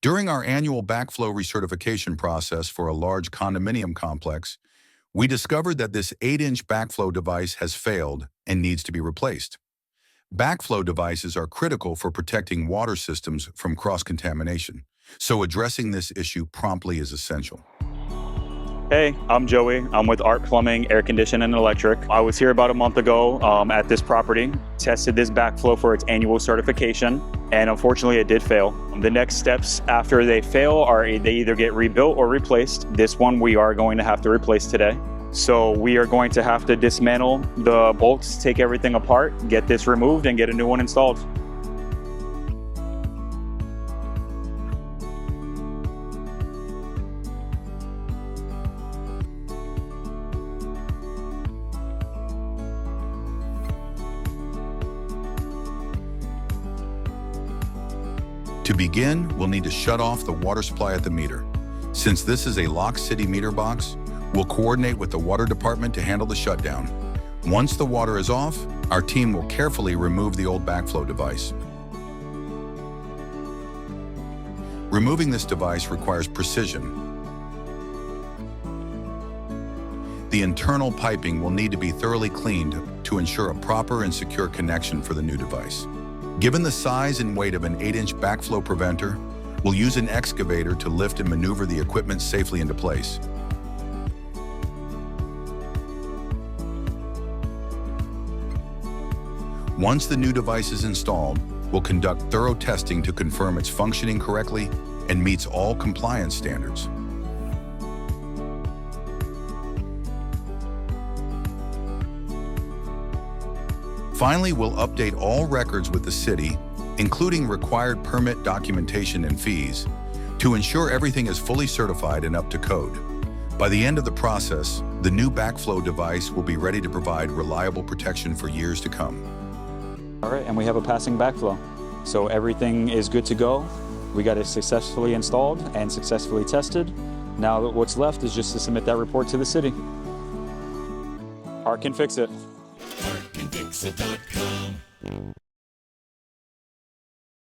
During our annual backflow recertification process for a large condominium complex, we discovered that this 8-inch backflow device has failed and needs to be replaced. Backflow devices are critical for protecting water systems from cross-contamination, so addressing this issue promptly is essential. Hey, I'm Joey. I'm with Art Plumbing, Air Conditioning and Electric. I was here about a month ago at this property, tested this backflow for its annual certification, and unfortunately it did fail. The next steps after they fail are they either get rebuilt or replaced. This one we are going to have to replace today. So we are going to have to dismantle the bolts, take everything apart, get this removed, and get a new one installed. To begin, we'll need to shut off the water supply at the meter. Since this is a Lock City meter box, we'll coordinate with the water department to handle the shutdown. Once the water is off, our team will carefully remove the old backflow device. Removing this device requires precision. The internal piping will need to be thoroughly cleaned to ensure a proper and secure connection for the new device. Given the size and weight of an 8-inch backflow preventer, we'll use an excavator to lift and maneuver the equipment safely into place. Once the new device is installed, we'll conduct thorough testing to confirm it's functioning correctly and meets all compliance standards. Finally, we'll update all records with the city, including required permit documentation and fees, to ensure everything is fully certified and up to code. By the end of the process, the new backflow device will be ready to provide reliable protection for years to come. All right, and we have a passing backflow. So everything is good to go. We got it successfully installed and successfully tested. Now what's left is just to submit that report to the city. Art can fix it. ArtCanFixIt.com